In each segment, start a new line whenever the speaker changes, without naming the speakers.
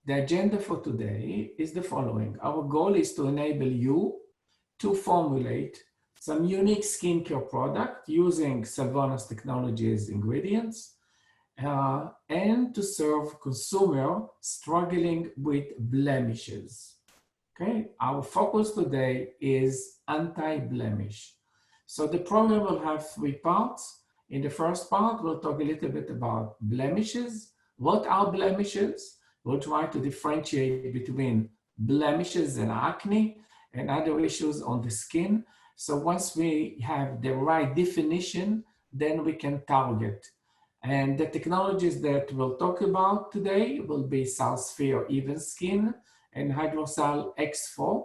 The agenda for today is the following. Our goal is to enable you to formulate some unique skincare product using Salvona's technology's ingredients and to serve consumer struggling with blemishes. Okay, our focus today is anti-blemish. So the program will have 3 parts. In the first part, we'll talk a little bit about blemishes. What are blemishes? We'll try to differentiate between blemishes and acne and other issues on the skin. So once we have the right definition, then we can target. And the technologies that we'll talk about today will be SalSphere Even Skin and Hydroxy X4.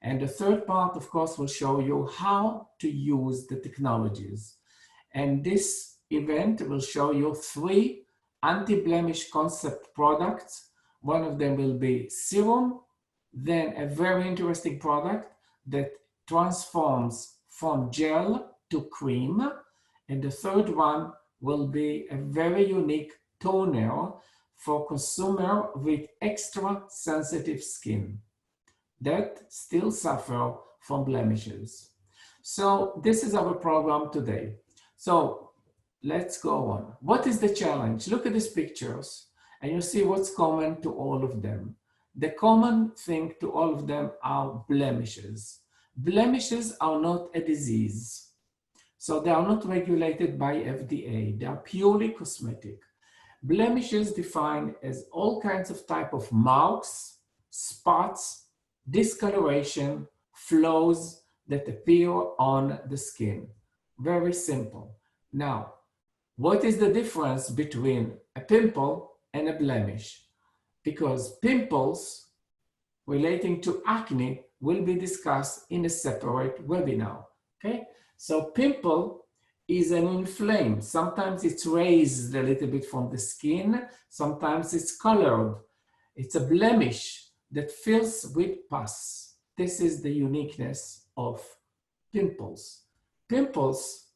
And the third part, of course, will show you how to use the technologies. And this event will show you 3 anti-blemish concept products. One of them will be Serum, then a very interesting product that transforms from gel to cream. And the third one will be a very unique toner for consumer with extra sensitive skin that still suffer from blemishes. So this is our program today. So let's go on. What is the challenge? Look at these pictures and you see what's common to all of them. The common thing to all of them are blemishes. Blemishes are not a disease. So they are not regulated by FDA. They are purely cosmetic. Blemishes defined as all kinds of type of marks, spots, discoloration, flaws that appear on the skin. Very simple. Now, what is the difference between a pimple and a blemish? Because pimples relating to acne will be discussed in a separate webinar. Okay? So pimple is an inflamed. Sometimes it's raised a little bit from the skin. Sometimes it's colored. It's a blemish that fills with pus. This is the uniqueness of pimples. Pimples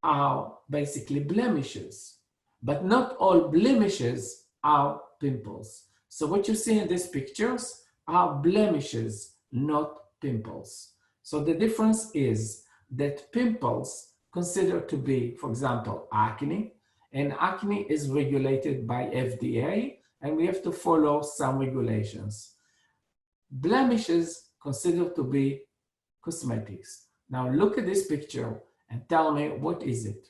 are basically blemishes, but not all blemishes are pimples. So what you see in these pictures are blemishes, not pimples. So the difference is that pimples considered to be, for example, acne, and acne is regulated by FDA, and we have to follow some regulations. Blemishes considered to be cosmetics. Now look at this picture and tell me, what is it?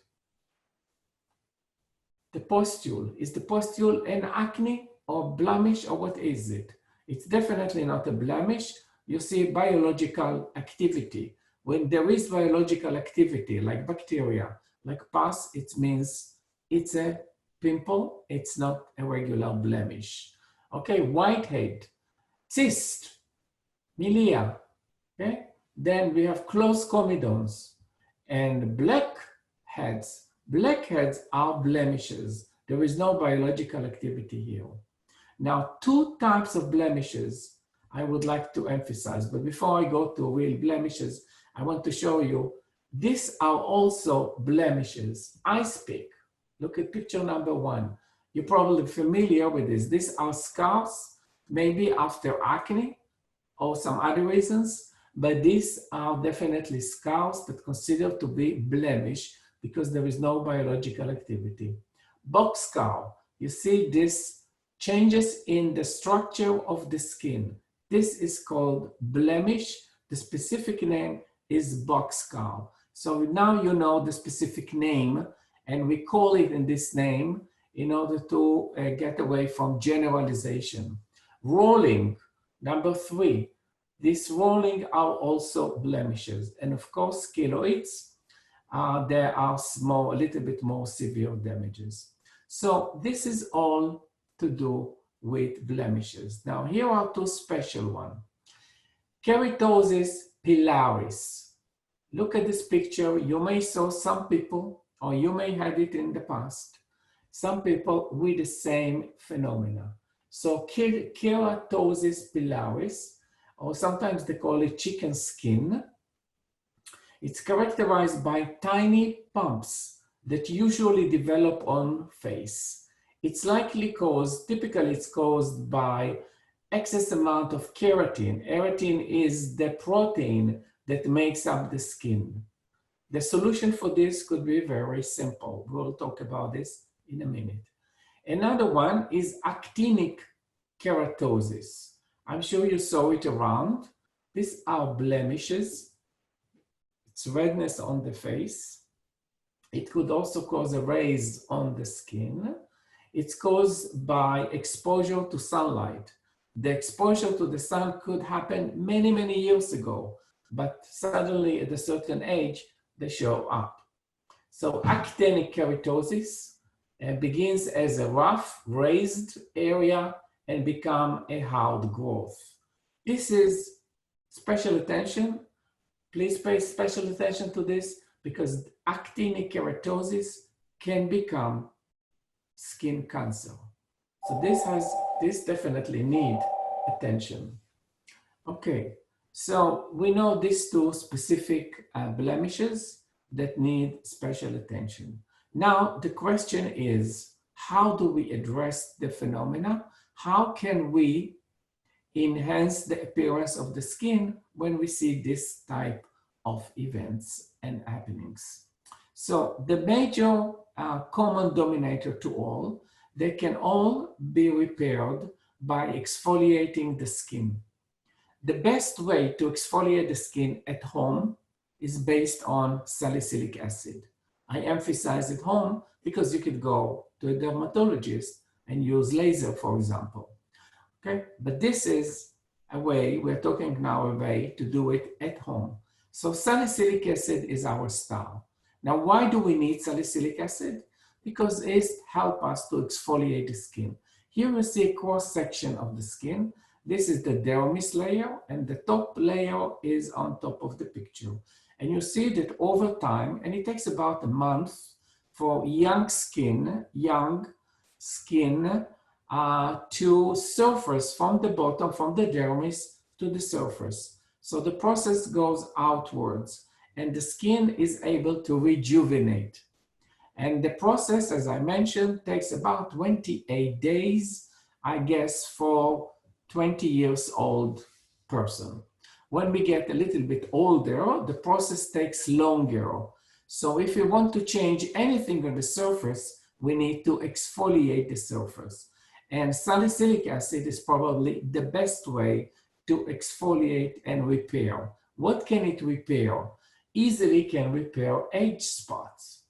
The pustule. Is the pustule an acne or blemish, or what is it? It's definitely not a blemish. You see biological activity. When there is biological activity, like bacteria, like pus, it means it's a pimple, it's not a regular blemish. Okay, whitehead, cyst, milia, okay? Then we have closed comedones and blackheads. Blackheads are blemishes. There is no biological activity here. Now, 2 types of blemishes I would like to emphasize, but before I go to real blemishes, I want to show you, these are also blemishes. Ice pick, look at picture number 1. You're probably familiar with this. These are scars, maybe after acne or some other reasons, but these are definitely scars that considered to be blemish because there is no biological activity. Box scar, you see this changes in the structure of the skin. This is called blemish. The specific name is box scar. So now you know the specific name, and we call it in this name in order to get away from generalization. Rolling, number 3. These rolling are also blemishes. And of course, keloids, there are a little bit more severe damages. So this is all to do with blemishes. Now here are 2 special ones. Keratosis Pilaris. Look at this picture. You may saw some people, or you may had it in the past, some people with the same phenomena. So Keratosis Pilaris, or sometimes they call it chicken skin. It's characterized by tiny bumps that usually develop on face. it's likely caused, typically it's caused by excess amount of keratin. Keratin is the protein that makes up the skin. The solution for this could be very simple. We'll talk about this in a minute. Another one is actinic keratosis. I'm sure you saw it around. These are blemishes. It's redness on the face. It could also cause a raise on the skin. It's caused by exposure to sunlight. The exposure to the sun could happen many, many years ago, but suddenly at a certain age, they show up. So actinic keratosis begins as a rough, raised area and become a hard growth. This is special attention. Please pay special attention to this because actinic keratosis can become skin cancer. So this definitely need attention. Okay, so we know these two specific blemishes that need special attention. Now the question is, how do we address the phenomena? How can we enhance the appearance of the skin when we see this type of events and happenings? So the major common denominator to all, they can all be repaired by exfoliating the skin. The best way to exfoliate the skin at home is based on salicylic acid. I emphasize at home because you could go to a dermatologist and use laser, for example. Okay, but this is a way, we're talking now a way to do it at home. So salicylic acid is our star. Now, why do we need salicylic acid? Because it helps us to exfoliate the skin. Here we see a cross-section of the skin. This is the dermis layer, and the top layer is on top of the picture. And you see that over time, and it takes about a month for young skin to surface from the bottom, from the dermis to the surface. So the process goes outwards and the skin is able to rejuvenate. And the process, as I mentioned, takes about 28 days, I guess, for 20 years old person. When we get a little bit older, the process takes longer. So if we want to change anything on the surface, we need to exfoliate the surface. And salicylic acid is probably the best way to exfoliate and repair. What can it repair? Easily can repair age spots,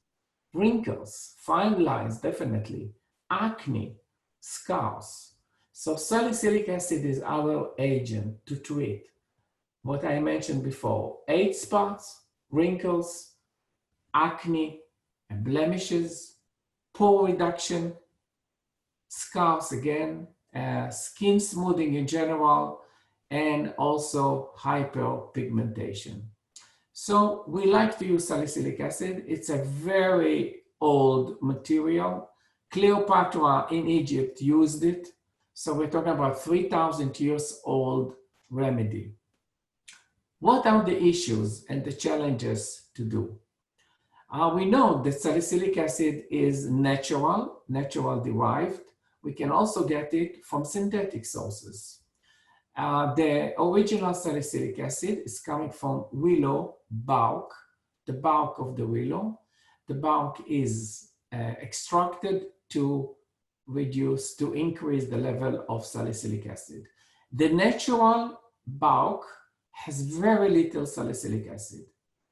wrinkles, fine lines, definitely, acne, scars. So salicylic acid is our agent to treat what I mentioned before: age spots, wrinkles, acne, and blemishes, pore reduction, scars again, skin smoothing in general, and also hyperpigmentation. So we like to use salicylic acid. It's a very old material. Cleopatra in Egypt used it. So we're talking about 3,000 years old remedy. What are the issues and the challenges to do? We know that salicylic acid is natural derived. We can also get it from synthetic sources. The original salicylic acid is coming from willow bark, the bark of the willow. The bark is extracted to increase the level of salicylic acid. The natural bark has very little salicylic acid.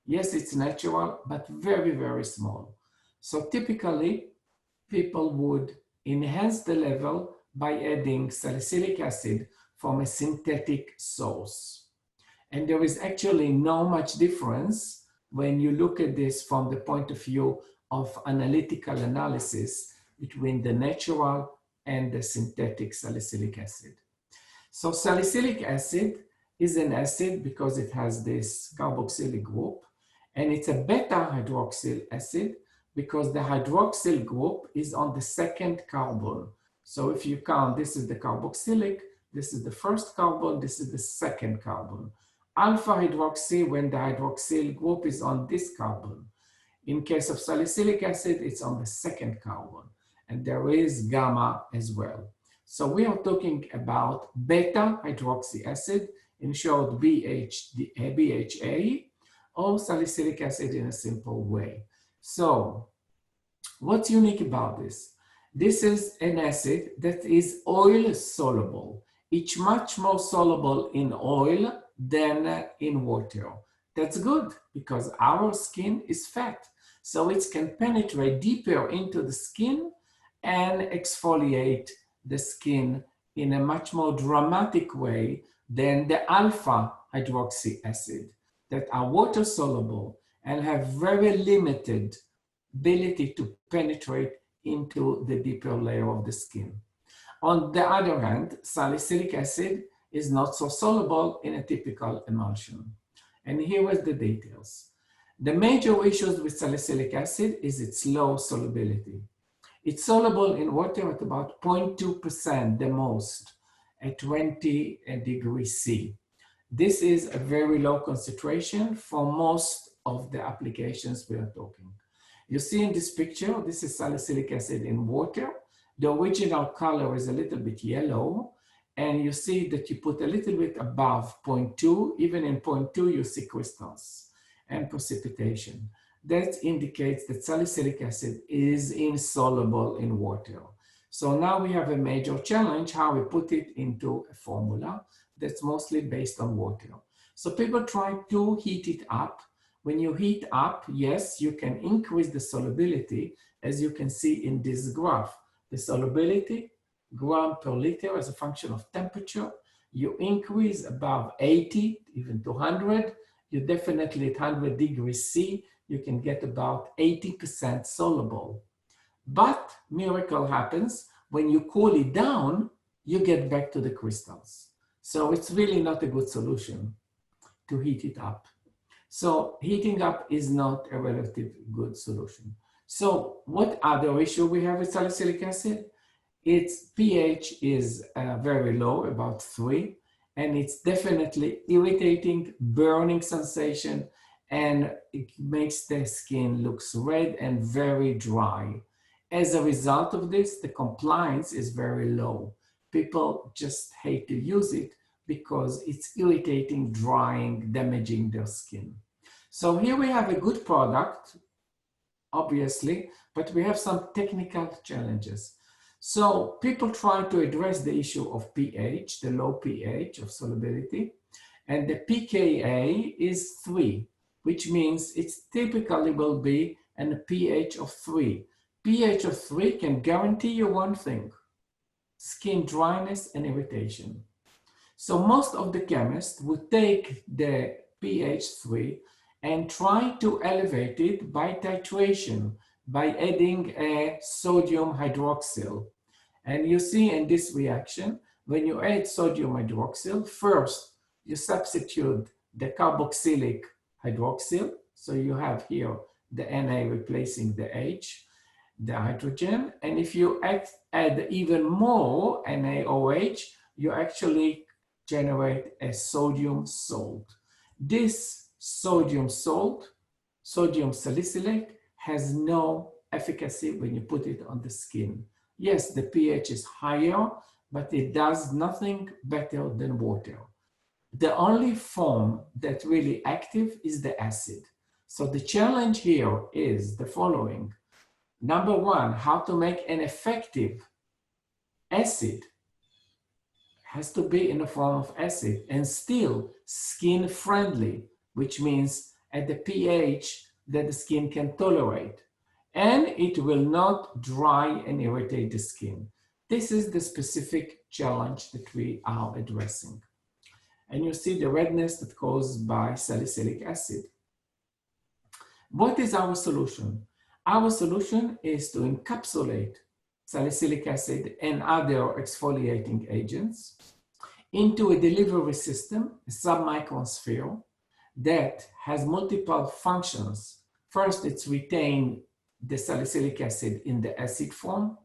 Yes, it's natural, but very, very small. So typically, people would enhance the level by adding salicylic acid from a synthetic source. And there is actually no much difference when you look at this from the point of view of analytical analysis between the natural and the synthetic salicylic acid. So salicylic acid is an acid because it has this carboxylic group, and it's a beta hydroxyl acid because the hydroxyl group is on the second carbon. So if you count, this is the carboxylic, this is the first carbon, this is the second carbon. Alpha hydroxy when the hydroxyl group is on this carbon. In case of salicylic acid, it's on the second carbon. and there is gamma as well. So we are talking about beta hydroxy acid, in short BHA, or salicylic acid in a simple way. So what's unique about this? This is an acid that is oil soluble. It's much more soluble in oil than in water. That's good because our skin is fat. So it can penetrate deeper into the skin and exfoliate the skin in a much more dramatic way than the alpha hydroxy acid that are water soluble and have very limited ability to penetrate into the deeper layer of the skin. On the other hand, salicylic acid is not so soluble in a typical emulsion. And here is the details. The major issues with salicylic acid is its low solubility. It's soluble in water at about 0.2%, the most, at 20 degrees C. This is a very low concentration for most of the applications we are talking. You see in this picture, this is salicylic acid in water. The original color is a little bit yellow, and you see that you put a little bit above 0.2, even in 0.2 you see crystals and precipitation. That indicates that salicylic acid is insoluble in water. So now we have a major challenge, how we put it into a formula that's mostly based on water. So people try to heat it up. When you heat up, yes, you can increase the solubility, as you can see in this graph. The solubility, gram per liter as a function of temperature. You increase above 80, even to 100. You definitely at 100 degrees C, you can get about 80% soluble. But miracle happens, when you cool it down, you get back to the crystals. So it's really not a good solution to heat it up. So heating up is not a relatively good solution. So what other issue we have with salicylic acid? Its pH is very low, about 3, and it's definitely irritating, burning sensation, and it makes the skin looks red and very dry. As a result of this, the compliance is very low. People just hate to use it because it's irritating, drying, damaging their skin. So here we have a good product, obviously, but we have some technical challenges. So people try to address the issue of pH, the low pH of solubility, and the pKa is 3, which means it typically will be a pH of 3. pH of 3 can guarantee you one thing: skin dryness and irritation. So most of the chemists would take the pH 3 and try to elevate it by titration, by adding a sodium hydroxyl. And you see in this reaction, when you add sodium hydroxyl, first you substitute the carboxylic hydroxyl. So you have here the Na replacing the H, the hydrogen. And if you add even more NaOH, you actually generate a sodium salt. This sodium salt, sodium salicylate, has no efficacy when you put it on the skin. Yes, the pH is higher, but it does nothing better than water. The only form that's really active is the acid. So the challenge here is the following. Number one, how to make an effective acid. Has to be in the form of acid and still skin friendly, which means at the pH that the skin can tolerate. And it will not dry and irritate the skin. This is the specific challenge that we are addressing. And you see the redness that's caused by salicylic acid. What is our solution? Our solution is to encapsulate salicylic acid and other exfoliating agents into a delivery system, a submicron sphere, that has multiple functions. First, it's retain the salicylic acid in the acid form.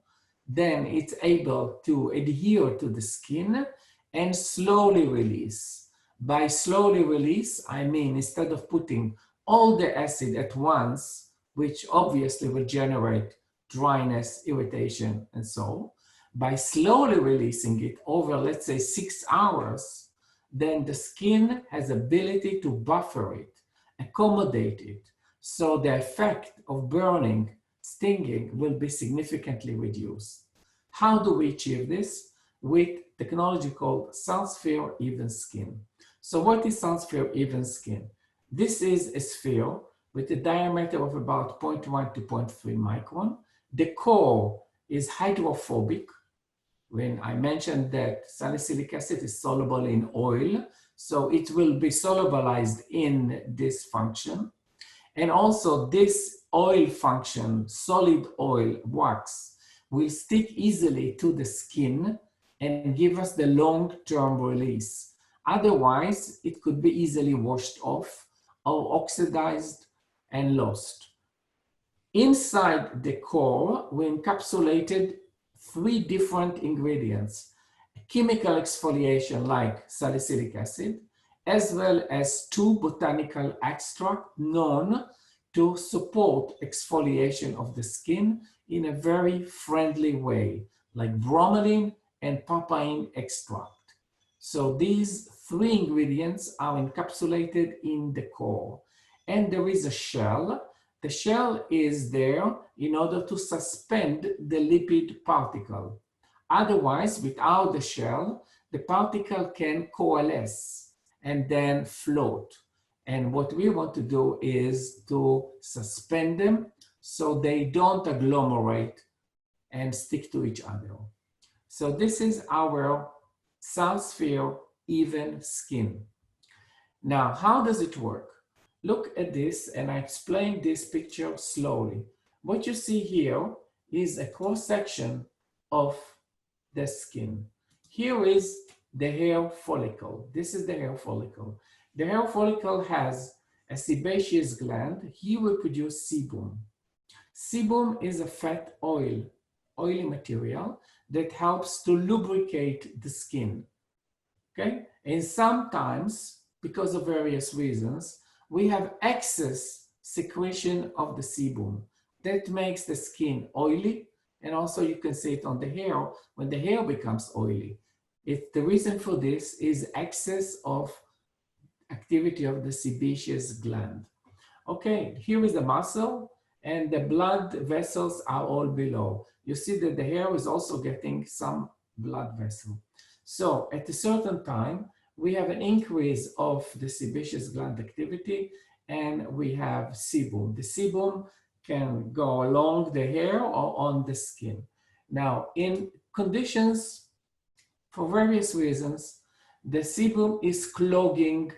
Then it's able to adhere to the skin and slowly release. By slowly release, I mean instead of putting all the acid at once, which obviously will generate dryness, irritation, and so on. By slowly releasing it over, let's say, 6 hours, then the skin has ability to buffer it, accommodate it. So the effect of burning, stinging will be significantly reduced. How do we achieve this? With technology called SalSphere Even Skin. So what is SalSphere Even Skin? This is a sphere with a diameter of about 0.1 to 0.3 micron. The core is hydrophobic. When I mentioned that salicylic acid is soluble in oil, so it will be solubilized in this function. And also this oil function, solid oil wax, will stick easily to the skin and give us the long-term release. Otherwise, it could be easily washed off or oxidized and lost. Inside the core, we encapsulated 3 different ingredients: chemical exfoliation like salicylic acid, as well as 2 botanical extracts known to support exfoliation of the skin in a very friendly way, like bromelain and papain extract. So these 3 ingredients are encapsulated in the core. And there is a shell. The shell is there in order to suspend the lipid particle. Otherwise, without the shell, the particle can coalesce and then float. And what we want to do is to suspend them so they don't agglomerate and stick to each other. So this is our SalSphere Even Skin. Now, how does it work? Look at this, and I explain this picture slowly. What you see here is a cross-section of the skin. Here is the hair follicle. This is the hair follicle. The hair follicle has a sebaceous gland. Here we produce sebum. Sebum is a fat oil, oily material that helps to lubricate the skin. Okay? And sometimes, because of various reasons, we have excess secretion of the sebum. That makes the skin oily, and also you can see it on the hair when the hair becomes oily. The reason for this is excess of activity of the sebaceous gland. Okay, here is the muscle, and the blood vessels are all below. You see that the hair is also getting some blood vessel. So at a certain time, we have an increase of the sebaceous gland activity, and we have sebum. The sebum can go along the hair or on the skin. Now, in conditions, for various reasons, the sebum is clogging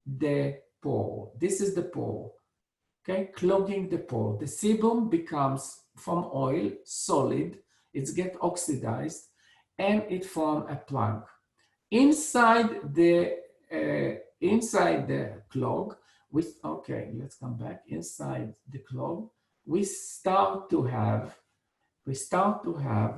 the pore. This is the pore, okay? Clogging the pore. The sebum becomes, from oil, solid, it gets oxidized, and it forms a plug. Inside the clog, let's come back. Inside the clog, we start to have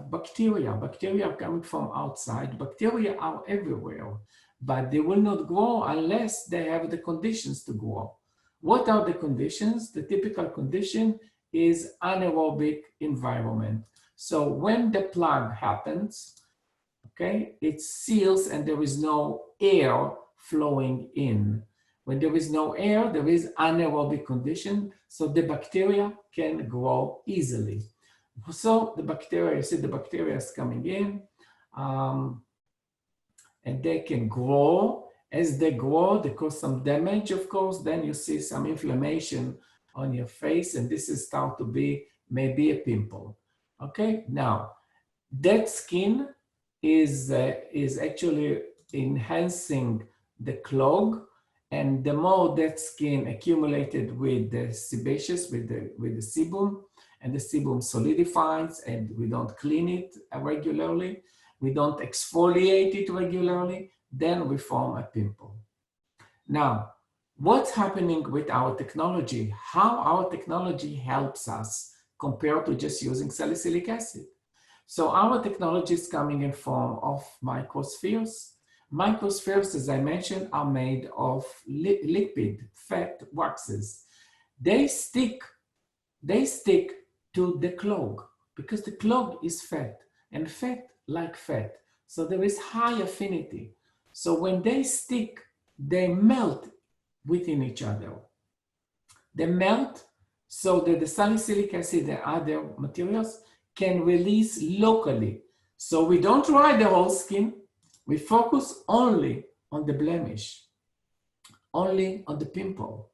bacteria. Bacteria are coming from outside. Bacteria are everywhere, but they will not grow unless they have the conditions to grow. What are the conditions? The typical condition is anaerobic environment. So when the plug happens, okay, it seals and there is no air flowing in. When there is no air, there is anaerobic condition, so the bacteria can grow easily. So the bacteria, you see the bacteria is coming in, and they can grow. As they grow, they cause some damage, of course. Then you see some inflammation on your face, and this is start to be maybe a pimple. Okay, now dead skin is actually enhancing the clog, and the more dead skin accumulated with the sebaceous, with the sebum, and the sebum solidifies, and we don't clean it regularly, we don't exfoliate it regularly, then we form a pimple. Now, what's happening with our technology? How our technology helps us compared to just using salicylic acid? So our technology is coming in form of microspheres. Microspheres, as I mentioned, are made of lipid, fat waxes. They stick to the clog, because the clog is fat, and fat like fat. So there is high affinity. So when they stick, they melt within each other. They melt so that the salicylic acid and other materials can release locally. So we don't dry the whole skin. We focus only on the blemish, only on the pimple,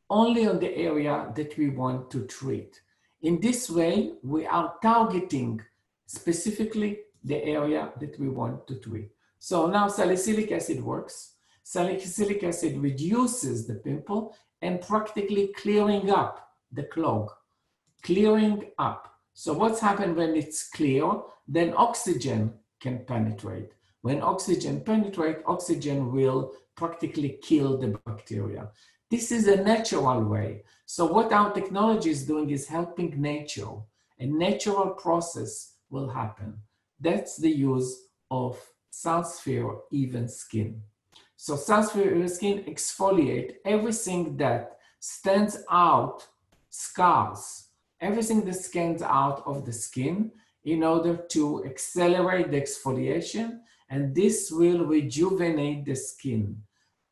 only on the area that we want to treat. In this way, we are targeting specifically the area that we want to treat. So now salicylic acid works. Salicylic acid reduces the pimple and practically clearing up the clog, clearing up. So what's happened when it's clear? Then oxygen can penetrate. When oxygen penetrates, oxygen will practically kill the bacteria. This is a natural way. So what our technology is doing is helping nature. A natural process will happen. That's the use of SalSphere Even Skin. So SalSphere Even Skin exfoliate everything that stands out, scars, everything that stands out of the skin in order to accelerate the exfoliation, and this will rejuvenate the skin.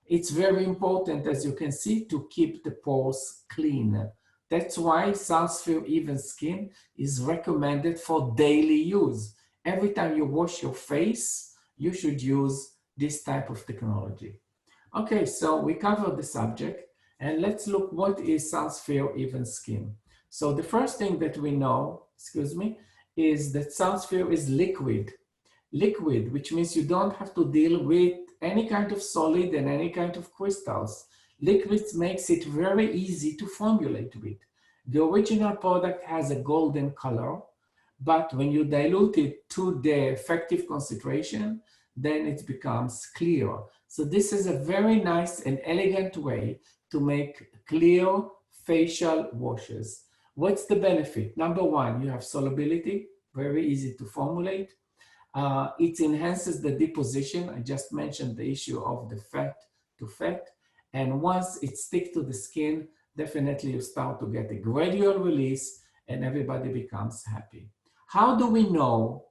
It's very important, as you can see, to keep the pores clean. That's why SalSphere Even Skin is recommended for daily use. Every time you wash your face, you should use this type of technology. Okay, so we covered the subject, and let's look what is SalSphere Even Skin. So the first thing that we know, is that SalSphere is liquid. Liquid, which means you don't have to deal with any kind of solid and any kind of crystals. Liquids makes it very easy to formulate with. The original product has a golden color, but when you dilute it to the effective concentration, then it becomes clear. So this is a very nice and elegant way to make clear facial washes. What's the benefit? Number one, you have solubility, very easy to formulate. It enhances the deposition. I just mentioned the issue of the fat to fat. And once it sticks to the skin, definitely you start to get a gradual release and everybody becomes happy. How do we know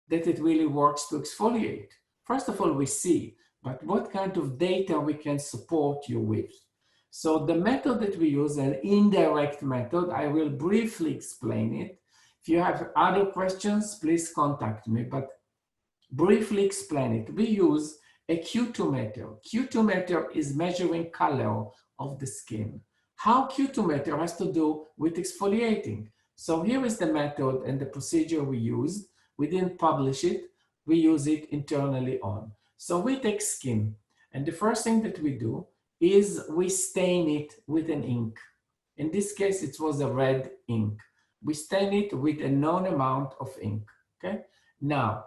that it really works to exfoliate? First of all, we see, but what kind of data we can support you with? So the method that we use, an indirect method, I will briefly explain it. If you have other questions, please contact me, but briefly explain it. We use a Q2 meter. Q2 meter is measuring color of the skin. How Q2 meter has to do with exfoliating. So here is the method and the procedure we used. We didn't publish it. We use it internally on. So we take skin, and the first thing that we do is we stain it with an ink. In this case, it was a red ink. We stain it with a known amount of ink, okay? Now,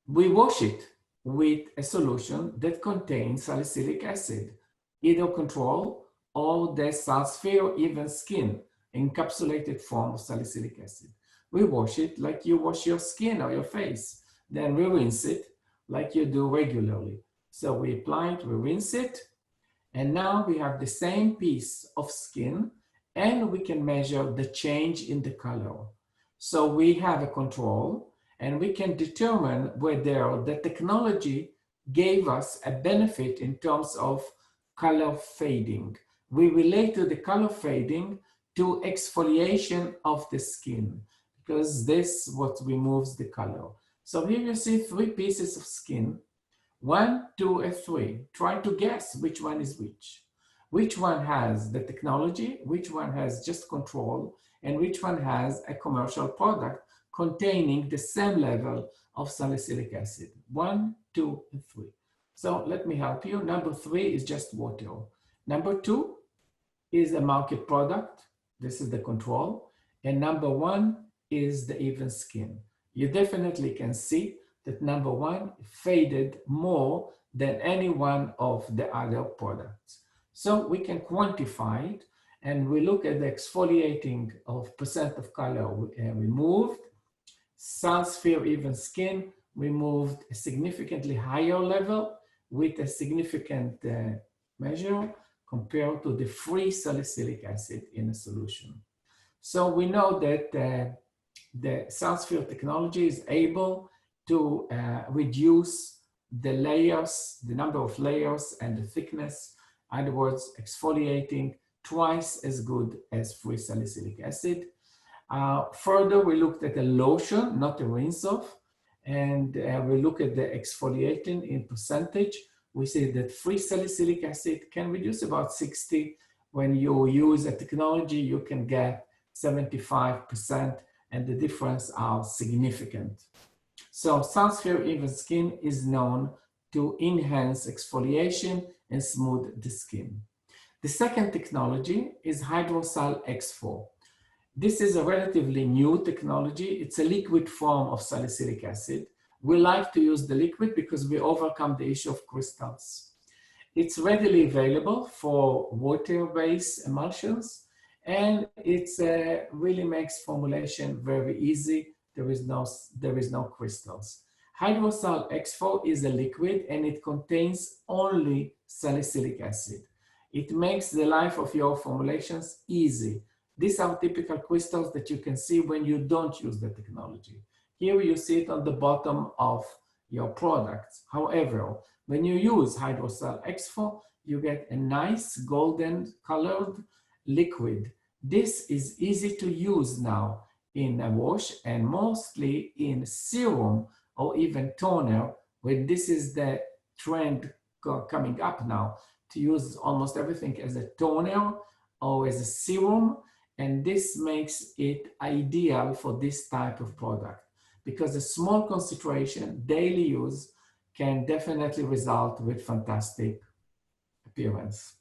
we wash it with a solution that contains salicylic acid, either control or the SalSphere Even Skin, encapsulated form of salicylic acid. We wash it like you wash your skin or your face. Then we rinse it like you do regularly. So we apply it, we rinse it, and now we have the same piece of skin, and we can measure the change in the color. So we have a control, and we can determine whether the technology gave us a benefit in terms of color fading. We relate to the color fading to exfoliation of the skin, because this is what removes the color. So here you see 3 pieces of skin, 1, 2, and 3. Try to guess which one is which. Which one has the technology, which one has just control, and which one has a commercial product containing the same level of salicylic acid. 1, 2, and 3. So let me help you. Number 3 is just water. Number 2 is a market product. This is the control. And number 1 is the even skin. You definitely can see that number 1 faded more than any one of the other products. So we can quantify it, and we look at the exfoliating of percent of color removed. SalSphere Even Skin removed a significantly higher level with a significant measure compared to the free salicylic acid in a solution. So we know that the SalSphere technology is able to reduce the layers, the number of layers and the thickness. In other words, exfoliating twice as good as free salicylic acid. Further, we looked at a lotion, not a rinse-off, and we look at the exfoliating in percentage. We see that free salicylic acid can reduce about 60. When you use a technology, you can get 75%, and the difference are significant. So SalSphere Even Skin is known to enhance exfoliation and smooth the skin. The second technology is Hydrosal X4. This is a relatively new technology. It's a liquid form of salicylic acid. We like to use the liquid because we overcome the issue of crystals. It's readily available for water-based emulsions, and it really makes formulation very easy. There is no crystals. Hydrosal X4 is a liquid, and it contains only salicylic acid. It makes the life of your formulations easy. These are typical crystals that you can see when you don't use the technology. Here you see it on the bottom of your products. However, when you use Hydrosal X4, you get a nice golden colored liquid. This is easy to use now in a wash and mostly in serum or even toner, when this is the trend coming up now, to use almost everything as a toner or as a serum. And this makes it ideal for this type of product because a small concentration, daily use, can definitely result with fantastic appearance.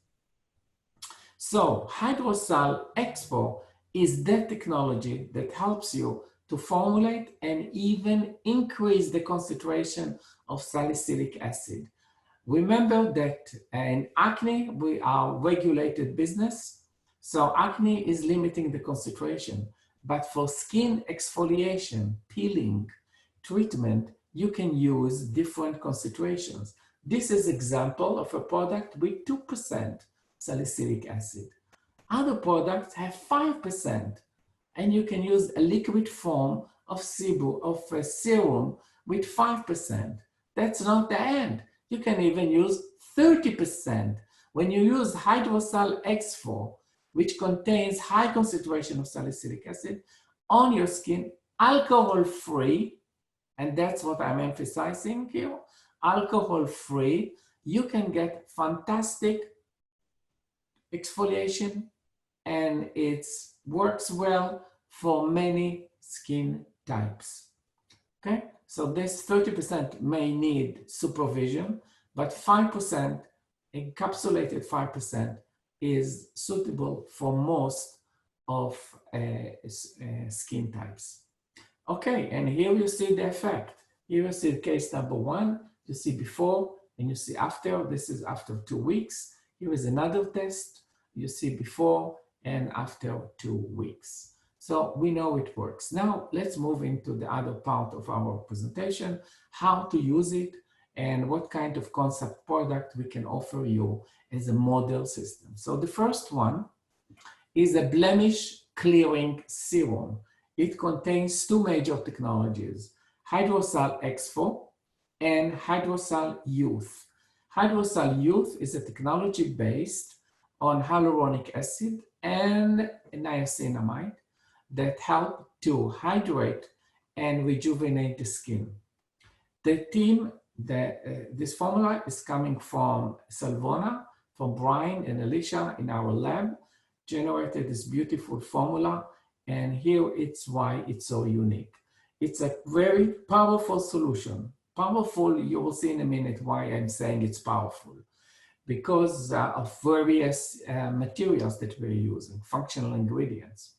So Hydrosal X4 is that technology that helps you to formulate and even increase the concentration of salicylic acid. Remember that in acne, we are regulated business. So acne is limiting the concentration, but for skin exfoliation, peeling, treatment, you can use different concentrations. This is an example of a product with 2% salicylic acid. Other products have 5%, and you can use a liquid form of serum with 5%. That's not the end. You can even use 30%. When you use Hydrosal X4, which contains high concentration of salicylic acid on your skin, alcohol-free, and that's what I'm emphasizing here, alcohol-free, you can get fantastic exfoliation, and it works well for many skin types. Okay, so this 30% may need supervision, but 5%, encapsulated 5%, is suitable for most of skin types. Okay, and here you see the effect. Here you see case number 1, you see before and you see after. This is after 2 weeks. Here is another test. You see before and after 2 weeks. So we know it works. Now let's move into the other part of our presentation, how to use it and what kind of concept product we can offer you as a model system. So the first one is a blemish clearing serum. It contains 2 major technologies, Hydrosal X4 and Hydrosal Youth. Hydrosal Youth is a technology based on hyaluronic acid and niacinamide that help to hydrate and rejuvenate the skin. The team, this formula is coming from Salvona, from Bryan and Alicia in our lab, generated this beautiful formula, and here it's why it's so unique. It's a very powerful solution. Powerful, you will see in a minute why I'm saying it's powerful. Because of various materials that we're using, functional ingredients.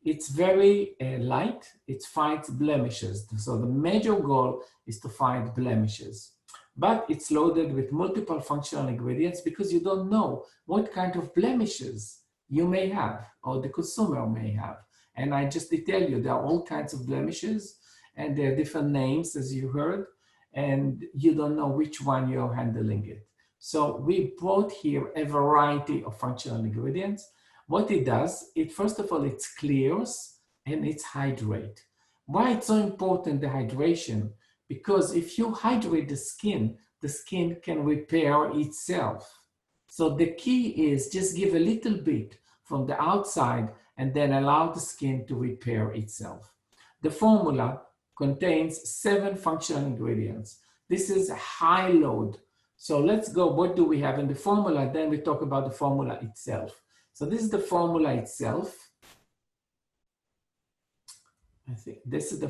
It's very light, it fights blemishes. So the major goal is to fight blemishes. But it's loaded with multiple functional ingredients because you don't know what kind of blemishes you may have or the consumer may have. And I just tell you, there are all kinds of blemishes and there are different names, as you heard, and you don't know which one you're handling it. So we brought here a variety of functional ingredients. What it does, first of all, it clears and it hydrates. Why it's so important, the hydration? Because if you hydrate the skin can repair itself. So the key is just give a little bit from the outside and then allow the skin to repair itself. The formula contains 7 functional ingredients. This is a high load. So let's go, what do we have in the formula? Then we talk about the formula itself. So this is the formula itself. I think this is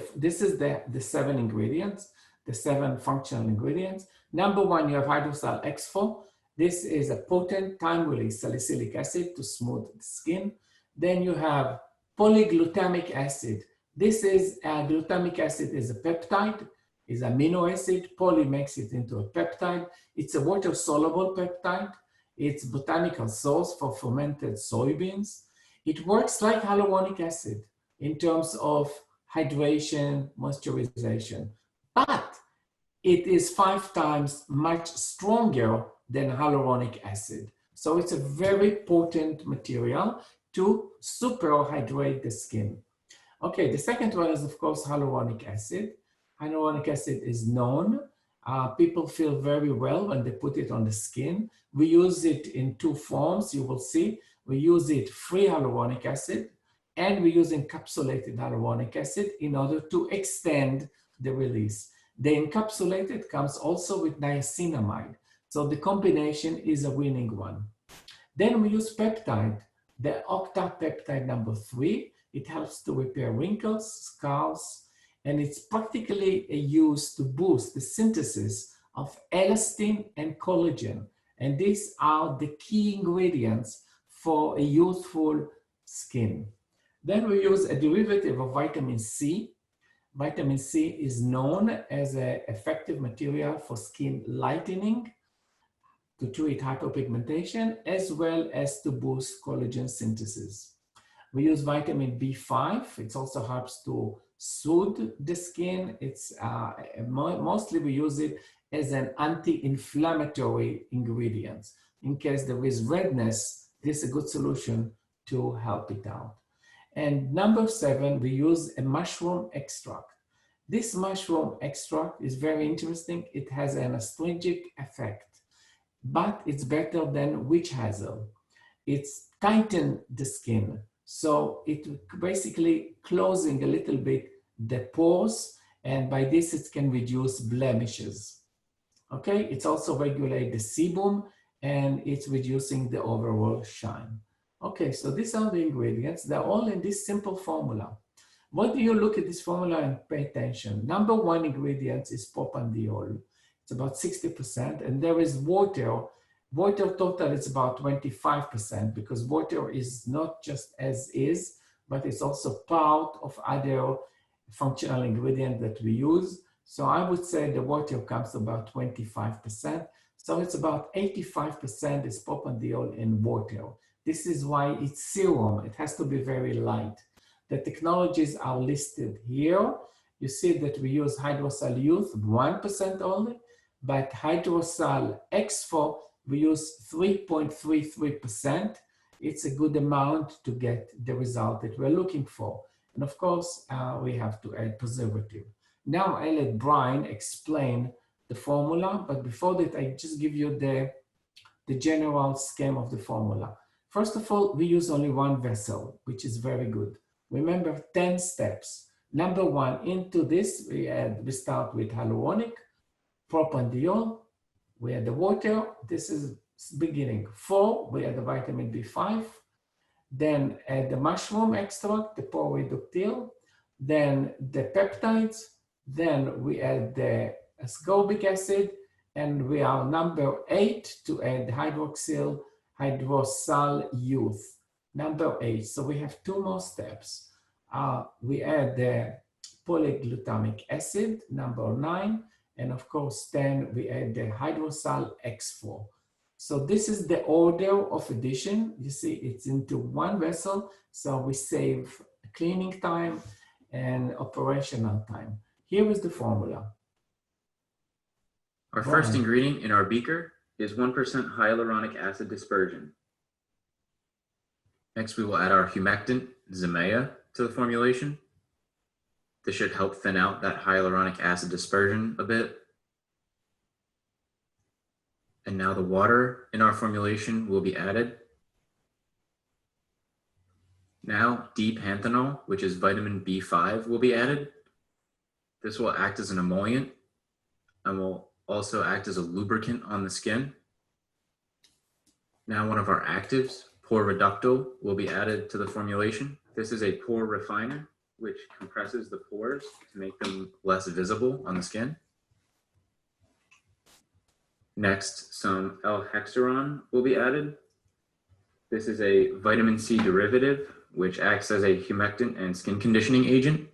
the 7 ingredients, the 7 functional ingredients. Number 1, you have hydroxyl X4. This is a potent time-release salicylic acid to smooth the skin. Then you have polyglutamic acid. This is glutamic acid is a peptide, is amino acid. Poly makes it into a peptide. It's a water-soluble peptide. It's botanical source for fermented soybeans. It works like hyaluronic acid in terms of hydration, moisturization, but it is 5 times much stronger than hyaluronic acid. So it's a very potent material to super hydrate the skin. Okay, the second one is, of course, hyaluronic acid. Hyaluronic acid is known. People feel very well when they put it on the skin. We use it in 2 forms, you will see. We use it free hyaluronic acid, and we use encapsulated hyaluronic acid in order to extend the release. The encapsulated comes also with niacinamide. So the combination is a winning one. Then we use peptide, the octapeptide number 3. It helps to repair wrinkles, scars, and it's practically used to boost the synthesis of elastin and collagen. And these are the key ingredients for a youthful skin. Then we use a derivative of vitamin C. Vitamin C is known as an effective material for skin lightening, to treat hyperpigmentation, as well as to boost collagen synthesis. We use vitamin B5. It also helps to soothe the skin. It's mostly we use it as an anti-inflammatory ingredient. In case there is redness, this is a good solution to help it out. And number 7, we use a mushroom extract. This mushroom extract is very interesting. It has an astringent effect, but it's better than witch hazel. It's tighten the skin. So it basically closing a little bit the pores, and by this it can reduce blemishes. Okay, it's also regulate the sebum, and it's reducing the overall shine. Okay, so these are the ingredients. They're all in this simple formula. What do you look at this formula and pay attention? Number 1 ingredient is propandiol. It's about 60%, and there is water. Water total is about 25%, because water is not just as is, but it's also part of other functional ingredient that we use. So I would say the water comes about 25%. So it's about 85% is propandiol in water. This is why it's serum. It has to be very light. The technologies are listed here. You see that we use hydroxyl youth 1% only, but hydroxyl X4 we use 3.33%. It's a good amount to get the result that we're looking for. And of course, we have to add preservative. Now I'll let Bryan explain the formula, but before that, I just give you the general scheme of the formula. First of all, we use only 1 vessel, which is very good. Remember 10 steps. Number 1, into this, we start with hyaluronic, propandiol, we add the water. This is beginning. 4, we add the vitamin B5. Then add the mushroom extract, the pore-reductyl. Then the peptides. Then we add the ascorbic acid. And we are number 8 to add hydroxyl youth. Number 8. So we have 2 more steps. We add the polyglutamic acid, number 9. And of course, then we add the hydroxyl X4. So this is the order of addition. You see, it's into 1 vessel. So we save cleaning time and operational time. Here is the formula.
Our first ingredient in our beaker is 1% hyaluronic acid dispersion. Next, we will add our humectant, Zimea, to the formulation. This should help thin out that hyaluronic acid dispersion a bit. And now the water in our formulation will be added. Now, D-panthenol, which is vitamin B5, will be added. This will act as an emollient and will also act as a lubricant on the skin. Now, one of our actives, pore reductile, will be added to the formulation. This is a pore refiner, which compresses the pores to make them less visible on the skin. Next, some L-hexaron will be added. This is a vitamin C derivative, which acts as a humectant and skin conditioning agent.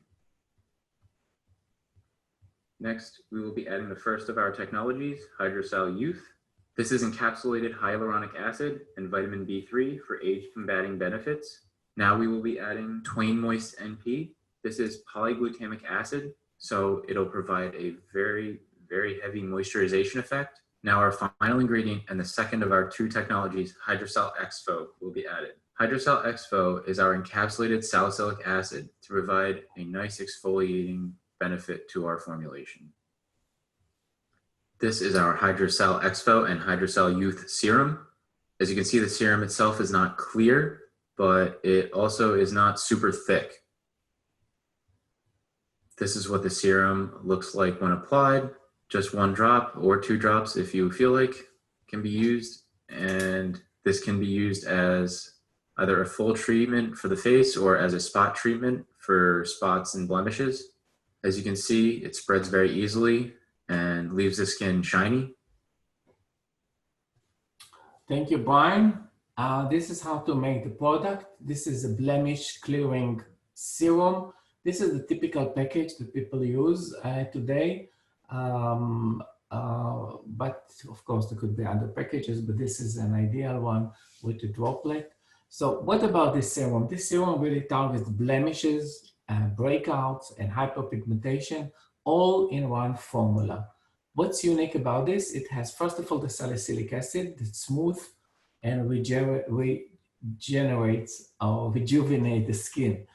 Next, we will be adding the first of our technologies, Hydrocell Youth. This is encapsulated hyaluronic acid and vitamin B3 for age-combating benefits. Now we will be adding Twain Moist NP. This is polyglutamic acid, so it'll provide a very, very heavy moisturization effect. Now our final ingredient and the second of our two technologies, Hydrocell Exfo, will be added. Hydrocell Exfo is our encapsulated salicylic acid to provide a nice exfoliating benefit to our formulation. This is our Hydrocell Exfo and Hydrocell Youth Serum. As you can see, the serum itself is not clear, but it also is not super thick. This is what the serum looks like when applied. Just 1 drop or 2 drops if you feel like can be used. And this can be used as either a full treatment for the face or as a spot treatment for spots and blemishes. As you can see, it spreads very easily and leaves the skin shiny.
Thank you, Brian. This is how to make the product. This is a blemish clearing serum. This is the typical package that people use today. But of course, there could be other packages, but this is an ideal one with a droplet. So what about this serum? This serum really targets blemishes, breakouts, and hyperpigmentation, all in one formula. What's unique about this? It has, first of all, the salicylic acid that's smooth and regenerates or rejuvenate the skin.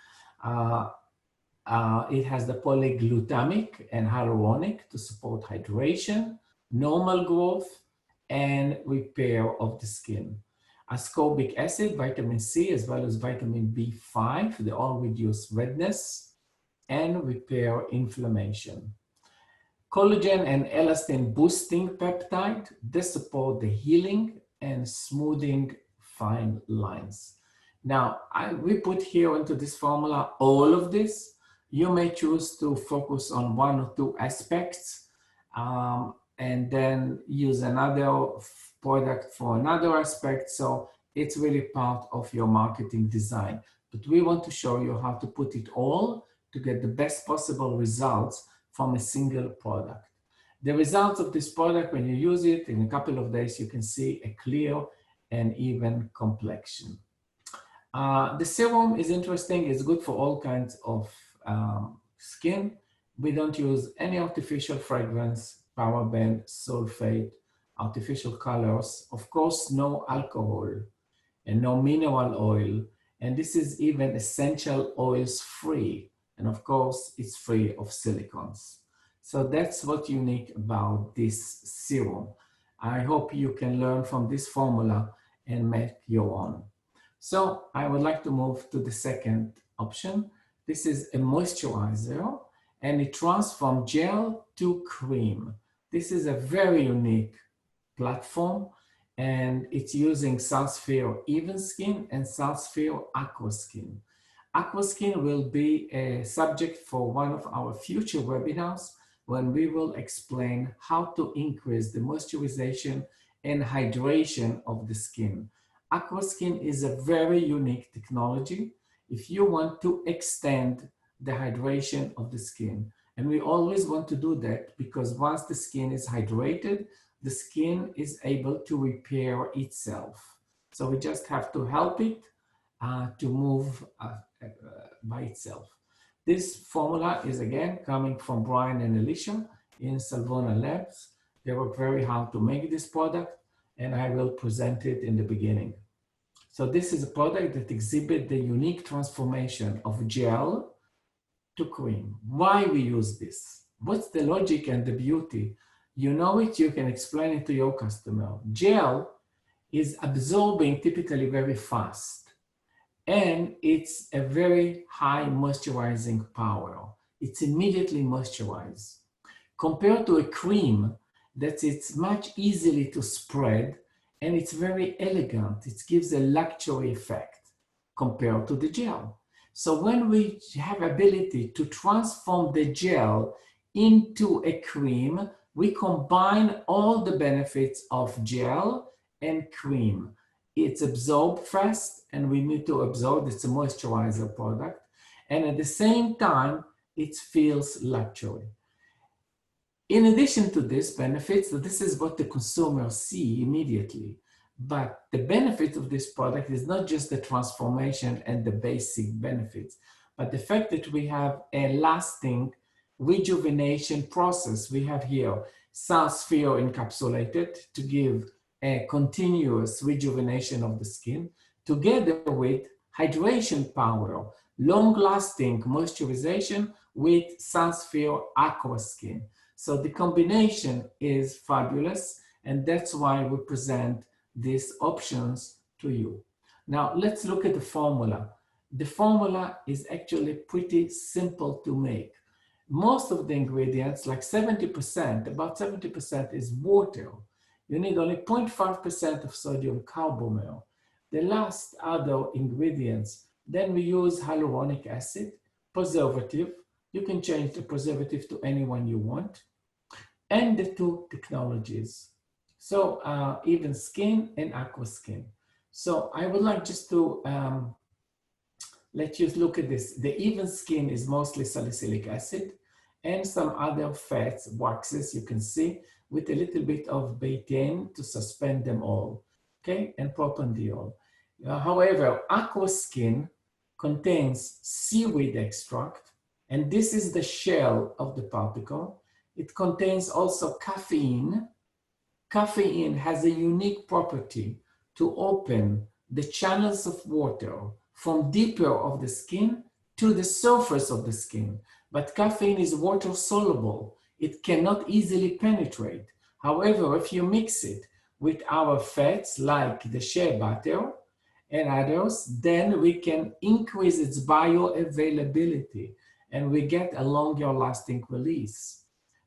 It has the polyglutamic and hyaluronic to support hydration, normal growth, and repair of the skin. Ascorbic acid, vitamin C, as well as vitamin B5, they all reduce redness and repair inflammation. Collagen and elastin boosting peptide, they support the healing and smoothing fine lines. Now, we put here into this formula all of this. You may choose to focus on 1 or 2 aspects and then use another product for another aspect. So it's really part of your marketing design. But we want to show you how to put it all to get the best possible results from a single product. The results of this product, when you use it in a couple of days, you can see a clear and even complexion. The serum is interesting. It's good for all kinds of skin. We don't use any artificial fragrance, paraben, sulfate, artificial colors. Of course, no alcohol and no mineral oil. And this is even essential oils free. And of course, it's free of silicones. So that's what's unique about this serum. I hope you can learn from this formula and make your own. So I would like to move to the second option. This is a moisturizer, and it runs from gel to cream. This is a very unique platform, and it's using SalSphere Even Skin and SalSphere Aqua Skin. Aqua Skin will be a subject for one of our future webinars when we will explain how to increase the moisturization and hydration of the skin. Aqua Skin is a very unique technology if you want to extend the hydration of the skin. And we always want to do that because once the skin is hydrated, the skin is able to repair itself. So we just have to help it to move by itself. This formula is again coming from Brian and Alicia in Salvona Labs. They work very hard to make this product, and I will present it in the beginning. So this is a product that exhibits the unique transformation of gel to cream. Why we use this? What's the logic and the beauty? You know it, you can explain it to your customer. Gel is absorbing typically very fast, and it's a very high moisturizing power. It's immediately moisturized. Compared to a cream, that it's much easily to spread, and it's very elegant. It gives a luxury effect compared to the gel. So when we have ability to transform the gel into a cream, we combine all the benefits of gel and cream. It's absorbed fast, and we need to absorb. It's a moisturizer product. And at the same time, it feels luxury. In addition to this benefits, this is what the consumer see immediately. But the benefit of this product is not just the transformation and the basic benefits, but the fact that we have a lasting rejuvenation process. We have here SalSphere encapsulated to give a continuous rejuvenation of the skin, together with hydration power, long-lasting moisturization with SalSphere Aqua Skin. So the combination is fabulous, and that's why we present these options to you. Now let's look at the formula. The formula is actually pretty simple to make. Most of the ingredients, like 70%, about 70% is water. You need only 0.5% of sodium carbamide. The last other ingredients, then we use hyaluronic acid, preservative. You can change the preservative to anyone you want, and the two technologies. So Even Skin and Aqua Skin. So I would like just to let you look at this. The Even Skin is mostly salicylic acid and some other fats, waxes you can see, with a little bit of betaine to suspend them all, okay, and propandiol. However, Aqua Skin contains seaweed extract, and this is the shell of the particle. It contains also caffeine. Caffeine has a unique property to open the channels of water from deeper of the skin to the surface of the skin. But caffeine is water soluble. It cannot easily penetrate. However, if you mix it with our fats like the shea butter and others, then we can increase its bioavailability, and we get a longer lasting release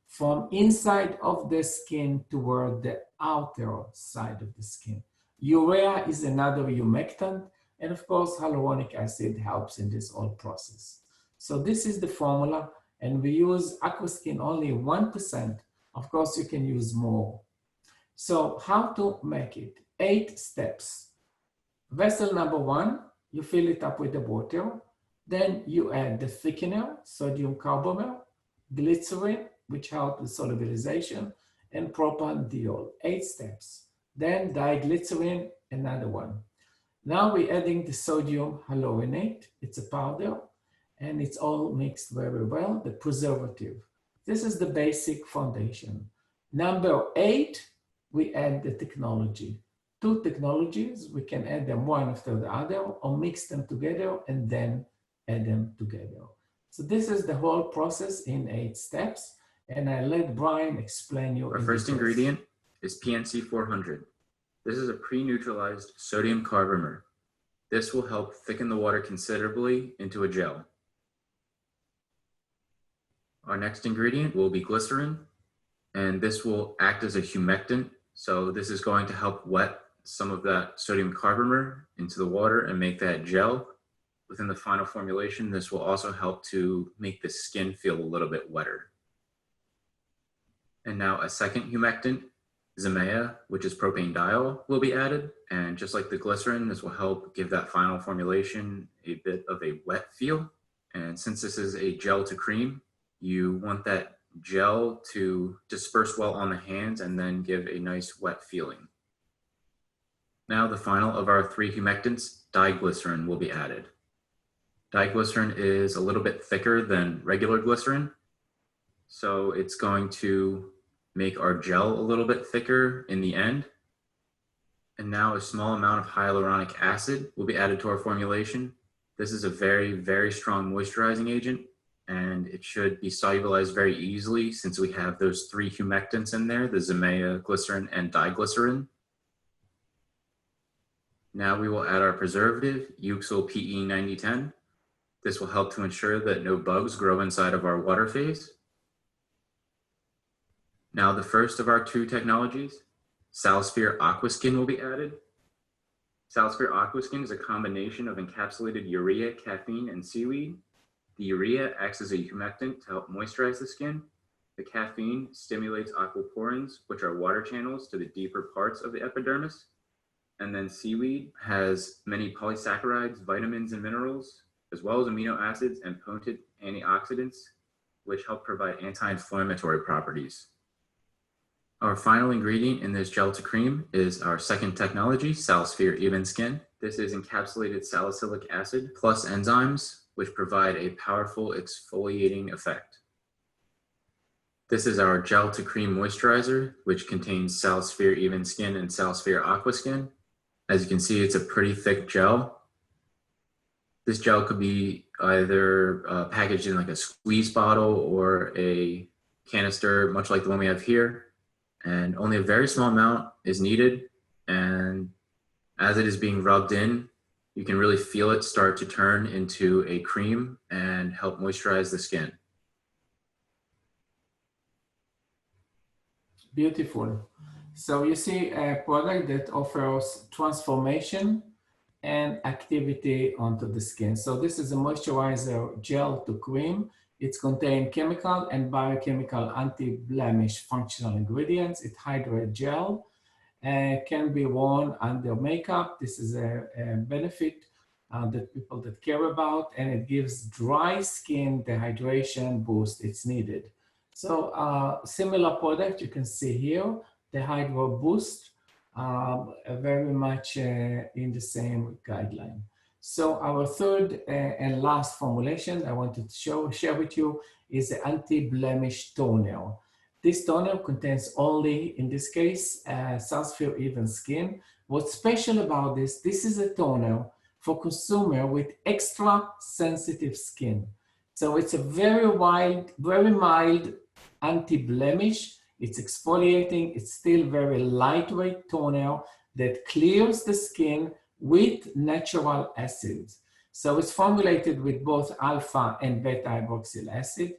from inside of the skin toward the outer side of the skin. Urea is another humectant, and of course, hyaluronic acid helps in this whole process. So this is the formula, and we use Aqua Skin only 1%. Of course, you can use more. So how to make it? 8 steps. Vessel number 1, you fill it up with the water. Then you add the thickener, sodium carbamide, glycerin, which helps with solubilization, and propandiol. 8 steps. Then diglycerin, another one. Now we're adding the sodium hyaluronate. It's a powder, and it's all mixed very well, the preservative. This is the basic foundation. Number 8, we add the technology. 2 technologies, we can add them one after the other, or mix them together and then add them together. So this is the whole process in 8 steps, and I let Bryan explain you.
Our first ingredient is PNC 400. This is a pre-neutralized sodium carbomer. This will help thicken the water considerably into a gel. Our next ingredient will be glycerin, and this will act as a humectant. So this is going to help wet some of that sodium carbomer into the water and make that gel. Within the final formulation, this will also help to make the skin feel a little bit wetter. And now a second humectant, Zimea, which is propanediol, will be added. And just like the glycerin, this will help give that final formulation a bit of a wet feel. And since this is a gel to cream, you want that gel to disperse well on the hands and then give a nice wet feeling. Now the final of our 3 humectants, diglycerin, will be added. Diglycerin is a little bit thicker than regular glycerin, so it's going to make our gel a little bit thicker in the end. And now a small amount of hyaluronic acid will be added to our formulation. This is a very, very strong moisturizing agent, and it should be solubilized very easily since we have those 3 humectants in there, the Zimea, glycerin, and diglycerin. Now we will add our preservative, Euxyl PE 9010. This will help to ensure that no bugs grow inside of our water phase. Now the first of our 2 technologies, SalSphere Aquaskin, will be added. SalSphere Aquaskin is a combination of encapsulated urea, caffeine, and seaweed. The urea acts as a humectant to help moisturize the skin. The caffeine stimulates aquaporins, which are water channels to the deeper parts of the epidermis. And then seaweed has many polysaccharides, vitamins, and minerals, as well as amino acids and potent antioxidants, which help provide anti-inflammatory properties. Our final ingredient in this gel to cream is our second technology, SalSphere Even Skin. This is encapsulated salicylic acid plus enzymes, which provide a powerful exfoliating effect. This is our gel to cream moisturizer, which contains SalSphere Even Skin and SalSphere Aquaskin. As you can see, it's a pretty thick gel. This gel could be either packaged in like a squeeze bottle or a canister, much like the one we have here. And only a very small amount is needed. And as it is being rubbed in, you can really feel it start to turn into a cream and help moisturize the skin.
Beautiful. So you see a product that offers transformation and activity onto the skin. So this is a moisturizer gel to cream. It's contained chemical and biochemical anti-blemish functional ingredients. It hydrates gel, can be worn under makeup. This is a benefit that people that care about, and it gives dry skin the hydration boost it's needed. So similar product you can see here, the Hydro Boost, very much in the same guideline. So our third and last formulation I wanted to share with you is the Anti-Blemish Toner. This toner contains only, in this case, SalSphere Even Skin. What's special about this is a toner for consumer with extra sensitive skin. So it's a very mild anti-blemish. It's exfoliating. It's still very lightweight toner that clears the skin with natural acids. So it's formulated with both alpha and beta hydroxyl acid,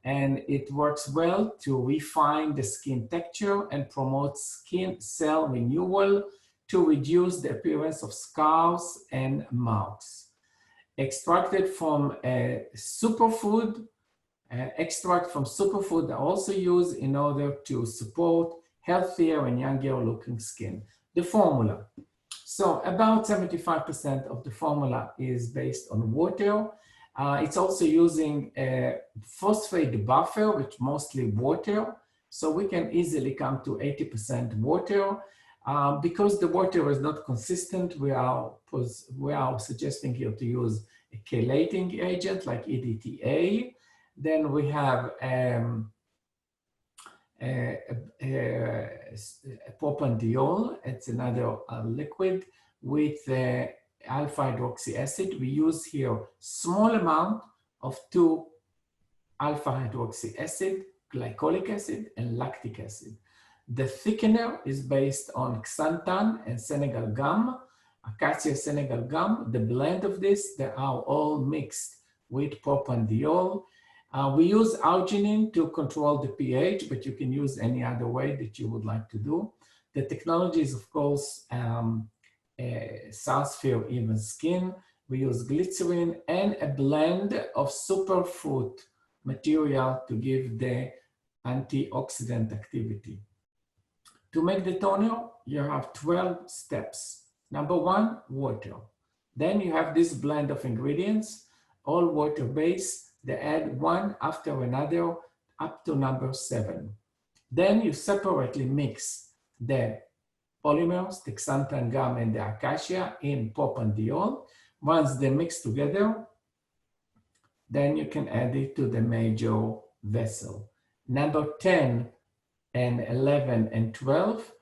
and it works well to refine the skin texture and promote skin cell renewal to reduce the appearance of scars and marks. Extracted from a superfood, extract from superfood are also used in order to support healthier and younger looking skin. The formula. So about 75% of the formula is based on water. It's also using a phosphate buffer, which mostly water. So we can easily come to 80% water. Because the water is not consistent, we are suggesting here to use a chelating agent like EDTA. Then we have propandiol. It's another liquid with alpha hydroxy acid. We use here small amount of 2 alpha hydroxy acid, glycolic acid, and lactic acid. The thickener is based on xanthan and Senegal gum, acacia Senegal gum. The blend of this, they are all mixed with propandiol. We use arginine to control the pH, but you can use any other way that you would like to do. The technology is, of course, SalSphere Even Skin. We use glycerin and a blend of superfood material to give the antioxidant activity. To make the toner, you have 12 steps. Number 1, water. Then you have this blend of ingredients, all water-based. They add one after another up to number 7. Then you separately mix the polymers, the xanthan gum and the acacia in propandiol. Once they mix together, then you can add it to the major vessel. Number 10 and 11 and 12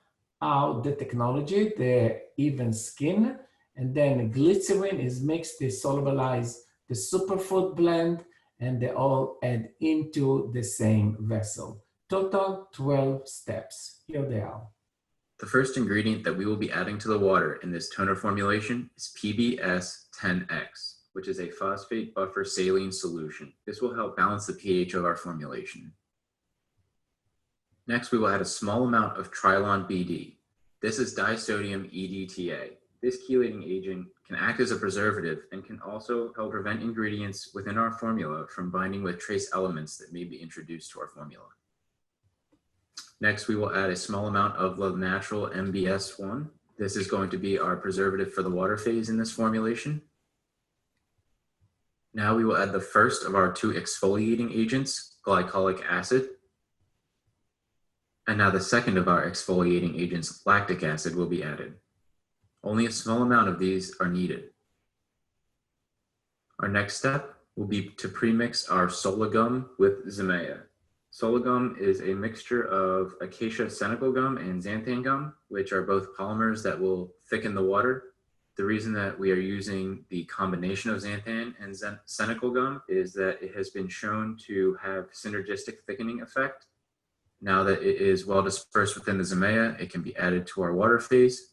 out the technology, the even skin, and then glycerin is mixed to solubilize the superfood blend, and they all add into the same vessel. Total 12 steps. Here they are.
The first ingredient that we will be adding to the water in this toner formulation is PBS10X, which is a phosphate buffer saline solution. This will help balance the pH of our formulation. Next, we will add a small amount of Trilon BD. This is disodium EDTA. This chelating agent can act as a preservative and can also help prevent ingredients within our formula from binding with trace elements that may be introduced to our formula. Next, we will add a small amount of the natural MBS1. This is going to be our preservative for the water phase in this formulation. Now we will add the first of our two exfoliating agents, glycolic acid. And now the second of our exfoliating agents, lactic acid, will be added. Only a small amount of these are needed. Our next step will be to premix our Sola gum with Zimea. Sola gum is a mixture of acacia senecal gum and xanthan gum, which are both polymers that will thicken the water. The reason that we are using the combination of xanthan and senecal gum is that it has been shown to have synergistic thickening effect. Now that it is well dispersed within the Zimea, it can be added to our water phase.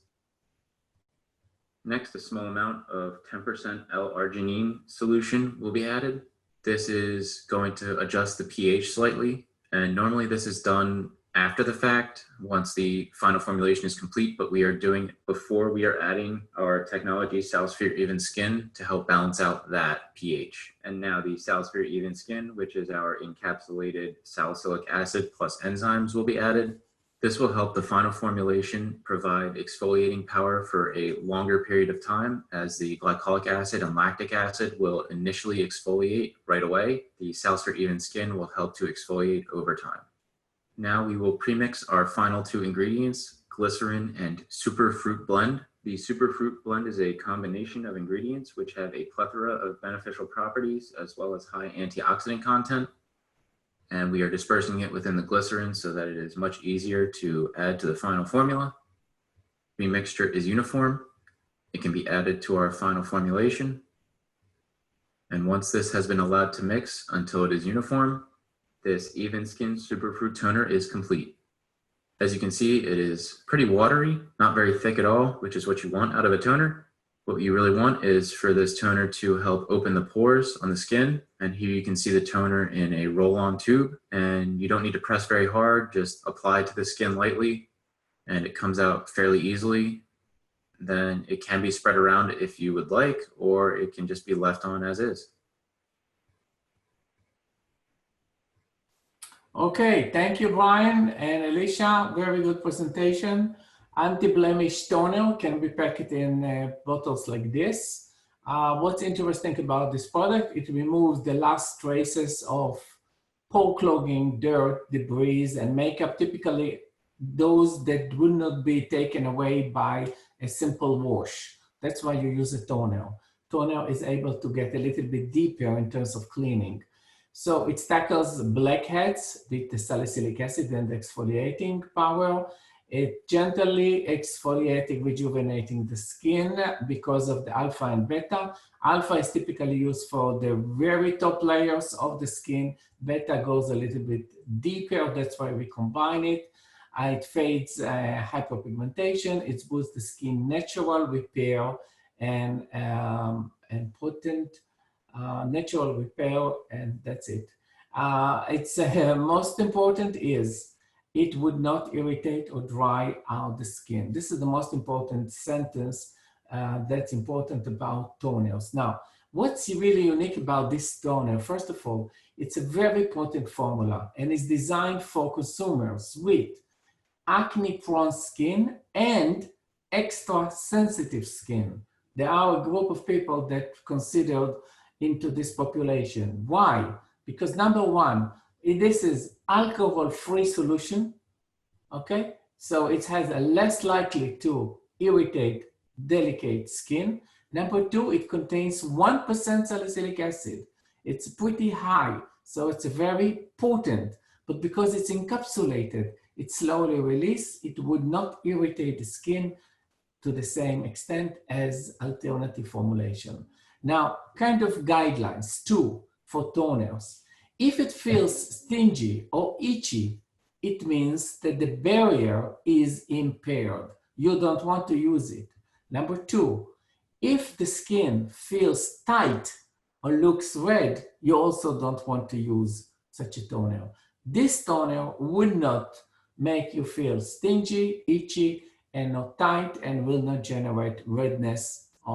Next, a small amount of 10% L-arginine solution will be added. This is going to adjust the pH slightly, and normally this is done after the fact, once the final formulation is complete, but we are doing it before we are adding our technology SalSphere Even Skin to help balance out that pH. And now the SalSphere Even Skin, which is our encapsulated salicylic acid plus enzymes, will be added. This will help the final formulation provide exfoliating power for a longer period of time, as the glycolic acid and lactic acid will initially exfoliate right away. The SalSphere Even Skin will help to exfoliate over time. Now we will premix our final two ingredients, glycerin and superfruit blend. The superfruit blend is a combination of ingredients which have a plethora of beneficial properties as well as high antioxidant content. And we are dispersing it within the glycerin so that it is much easier to add to the final formula. The mixture is uniform. It can be added to our final formulation. And once this has been allowed to mix until it is uniform, this Even Skin Superfruit Toner is complete. As you can see, it is pretty watery, not very thick at all, which is what you want out of a toner. What you really want is for this toner to help open the pores on the skin. And here you can see the toner in a roll-on tube, and you don't need to press very hard, just apply to the skin lightly, and it comes out fairly easily. Then it can be spread around if you would like, or it can just be left on as is.
Okay, thank you, Brian and Alicia. Very good presentation. Anti-Blemish Toner can be packed in bottles like this. What's interesting about this product, it removes the last traces of pore clogging, dirt, debris, and makeup, typically those that would not be taken away by a simple wash. That's why you use a toner. Toner is able to get a little bit deeper in terms of cleaning. So it tackles blackheads with the salicylic acid and exfoliating power. It gently exfoliating, rejuvenating the skin because of the alpha and beta. Alpha is typically used for the very top layers of the skin. Beta goes a little bit deeper. That's why we combine it. It fades hyperpigmentation. It boosts the skin natural repair and potent natural repair, and that's it. It's most important is it would not irritate or dry out the skin. This is the most important sentence that's important about toners. Now, what's really unique about this toner? First of all, it's a very potent formula and is designed for consumers with acne-prone skin and extra sensitive skin. There are a group of people that considered into this population. Why? Because number one, this is alcohol-free solution, okay? So it has a less likely to irritate delicate skin. Number two, it contains 1% salicylic acid. It's pretty high, so it's very potent, but because it's encapsulated, it slowly releases. It would not irritate the skin to the same extent as alternative formulation. Now, kind of guidelines too for toners. If it feels stingy or itchy, it means that the barrier is impaired. You don't want to use it. Number two, if the skin feels tight or looks red, you also don't want to use such a toner. This toner would not make you feel stingy, itchy, and not tight, and will not generate redness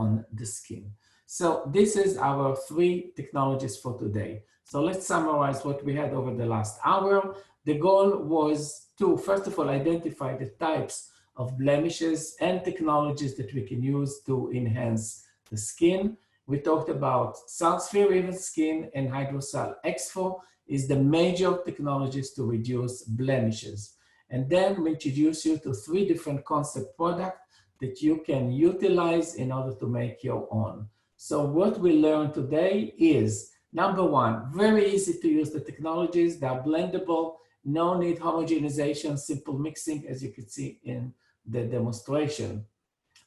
on the skin. So this is our 3 technologies for today. So let's summarize what we had over the last hour. The goal was to, first of all, identify the types of blemishes and technologies that we can use to enhance the skin. We talked about SalSphere Even Skin and Hydrocell Exfo is the major technologies to reduce blemishes. And then we introduce you to 3 different concept products that you can utilize in order to make your own. So what we learned today is, number 1, very easy to use the technologies. They are blendable, no need homogenization, simple mixing, as you can see in the demonstration.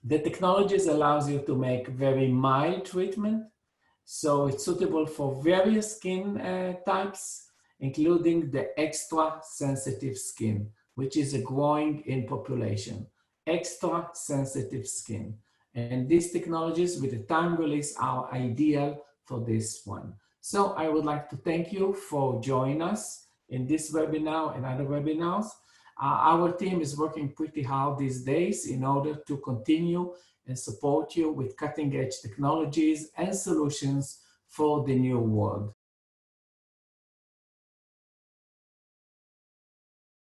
The technologies allows you to make very mild treatment. So it's suitable for various skin types, including the extra sensitive skin, which is growing in population, extra sensitive skin. And these technologies with the time release are ideal for this one. So I would like to thank you for joining us in this webinar and other webinars. Our team is working pretty hard these days in order to continue and support you with cutting edge technologies and solutions for the new world.